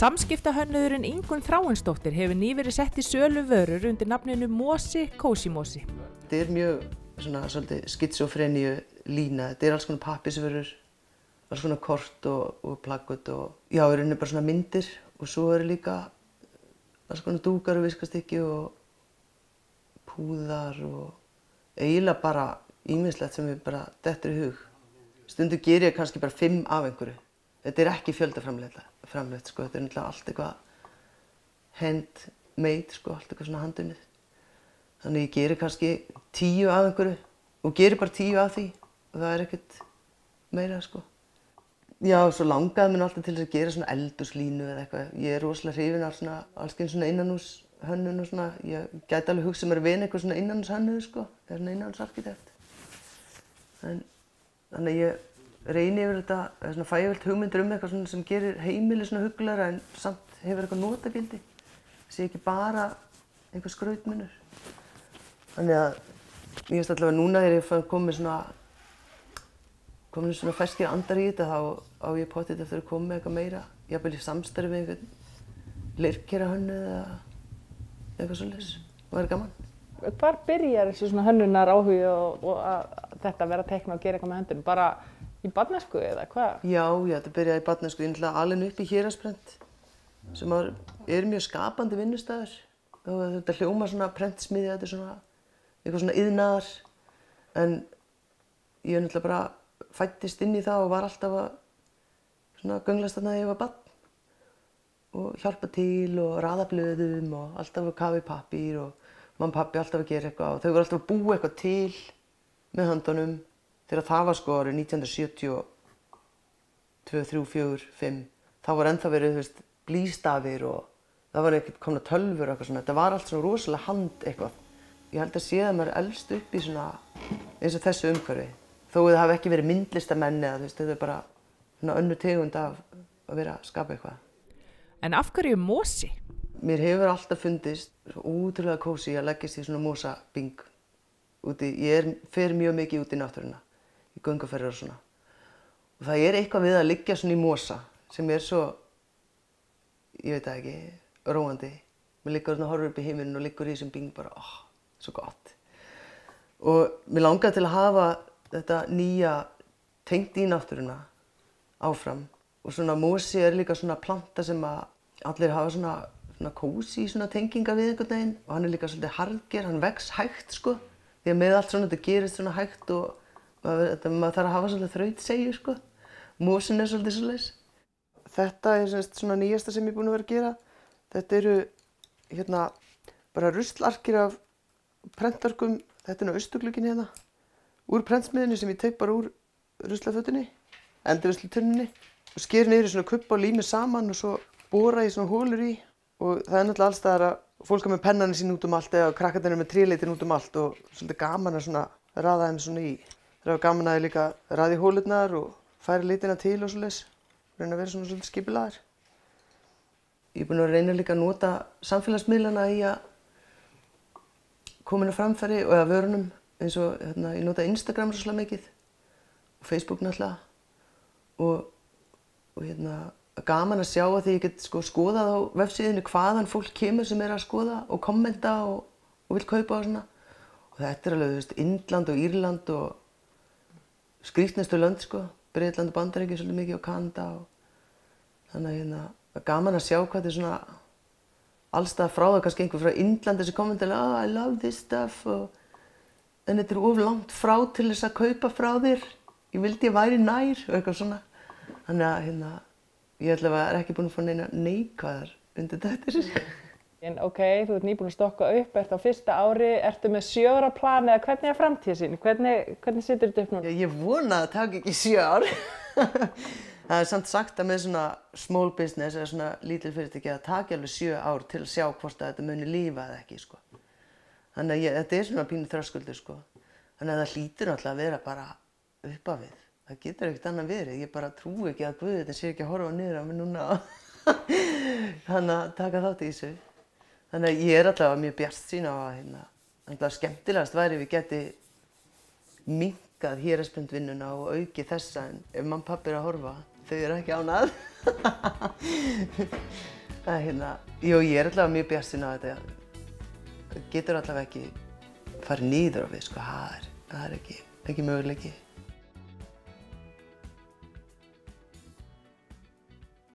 Samskiptahönnuðurinn Ingunn Þráinsdóttir hefur nýverið sett í sölu vörur undir nafninu Mosi Cozy Mosi. Þetta mjög svolítið skizofreníu lína. Þetta alls konar pappírsvörur, alls konar kort og plaggöt og já, í rauninni bara svona myndir og svo líka alls konar dúkar og viskastykki og púðar og eiginlega bara ýmislegt sem við bara dettur í hug. Stundum ger ég kannski bara 5 af einhverju. Þetta ekki fjöldaframleitt, sko. Þetta náttúrulega allt eitthvað handmade, sko, allt eitthvað svona handunnið. Þannig ég geri kannski 10 af einhverju og geri bara 10 af því og það ekkert meira, sko. Já, svo langaði mér alltaf til þess að gera svona eldhúslínu eða eitthvað. Ég rosalega hrifin af svona alls konar svona innanhúshönnun og svona. Ég gæti alveg hugsað mér að vinna eitthvað svona innanhúshönnuður, sko, eða svona innanhúsarkitekt. Þannig ég reyni yfir þetta, svona fæ ég vel hugmyndir eitthvað svona sem gerir heimili svona huggulegra en samt hefur eitthvað notagildi. Sé ekki bara einhver skrautmunur. Þannig að ég veist allavega núna þegar ég komin svona ferskir andar í þetta þá á ég pottþétt eftir að koma með eitthvað meira. Jafnvel í samstarfi með einhvern leirkerahönnuð eða eitthvað svoleiðis. Það væri gaman. Hvar byrjar þessi svona hönnunar áhugi og að þetta vera að teikna og gera eitthvað með höndunum? Bara í barnæsku eða hvað? Já, þetta byrjaði í barnæsku. Ég er alin upp í Héraðsprent sem mjög skapandi vinnustæður. Þetta hljómar svona prentsmiðja, þetta svona eitthvað svona iðnaðar. En ég náttúrulega bara fæddist inn í það og var alltaf að svona gönglast þarna þegar ég var barn. Og hjálpa til og raða blöðum og alltaf að kafa í pappír og mamma og pabbi alltaf að gera eitthvað og þau voru alltaf að búa eitthvað til með höndunum. Þegar það var sko árið 1972, 3, 4, 5, þá var ennþá verið, blýstafir og það var ekkert komna tölvur og eitthvað svona. Þetta var allt svona rosalega hand eitthvað. Ég held að sé að maður elst upp í svona eins og þessu umhverfi. Þó það hafi ekki verið myndlistamenn eða þetta bara svona önnur tegund af að vera að skapa eitthvað. En af hverju mosi? Mér hefur alltaf fundist svo útrúlega kósí að leggjast í svona mosabing úti. Ég fer mjög mikið út í náttúruna. Í gönguferðir og svona. Og það eitthvað við að liggja svona í mosa sem svo, ég veit það ekki, róandi. Mér liggur svona horfur upp í himinn og liggur í þessum bing bara, svo gott. Og mér langaði til að hafa þetta nýja tengt í náttúruna áfram. Og svona mosi líka svona planta sem að allir hafa svona kósí svona tengingar við einhvern veginn. Og hann líka svolítið harðger, hann vex hægt, sko. Því að með allt svona þetta gerist svona hægt og maður þarf að hafa svolítið þrautseigju, sko. Mosin svolítið svoleiðis. Þetta svona nýjasta sem ég er búin að vera að gera. Þetta bara ruslarkir af prentarkum. Þetta austurglugginn hérna. Úr prentsmiðjunni sem ég tek bara úr ruslafötunni, endurvinnslutunnunni. Og sker niður í svona kubba og lími saman og svo bora í svona hólur í. Og það náttúrulega alls staðar að fólk með pennana sín út út eða krakkarnir með tréleitin út allt og svolítið gaman að raða þeim svona í. Það var gaman að ég líka raði hólurnar og færi litina til og svoleiðis. Reyna að vera svona svolítið skipulagður. Ég er búin að reyna líka að nota samfélagsmiðlana í að koma inn á framfæri og vörunum eins og ég nota Instagram rosalega mikið og Facebook náttúrulega. Og gaman að sjá að því ég get skoðað á vefsíðunni hvaðan fólk kemur sem að skoða og kommenta og vill kaupa og svona. Og þetta alveg, Indland og Írland og skrýtnustu lönd, sko. Bretland og Bandaríkin svolítið mikið og Kanada og þannig að gaman að sjá hvað þetta svona allstað frá það, kannski einhver frá Indlandi sem kommentaði I love this stuff en þetta of langt frá til þess að kaupa frá þér. Ég vildi ég væri nær og eitthvað svona. Þannig að ég er ekki búin að fá neina neikvæðar undir þetta. En þú ert nýbúin að stokka upp, ert á fyrsta ári, ertu með 7 ára plan eða hvernig framtíðin? Hvernig situr þetta upp núna? Ég vona að það taki ekki 7 ár. Það samt sagt að með svona small business eða svona lítil fyrirtæki að taki alveg 7 ár til að sjá hvort að þetta muni lífa eða ekki, sko. Þannig að þetta svona pínu þröskuldur, sko. Þannig að það hlýtur náttúrulega að vera bara upp á við. Það getur ekkert annað verið. Ég bara trúi ekki að Guð sé ekki að horfa niður á mig núna. Þannig að taka þátt í þessu. Þannig að ég alltaf mjög bjartsýn á að skemmtilegast væri ef ég geti minnkað Héraðsprentvinnuna og aukið þessa en ef mamma og pabbi að horfa þau eru ekki ánægð. Jú, ég er allavega mjög bjartsýn á þetta. Getur allavega ekki farið niður á við, sko, það er ekki möguleiki.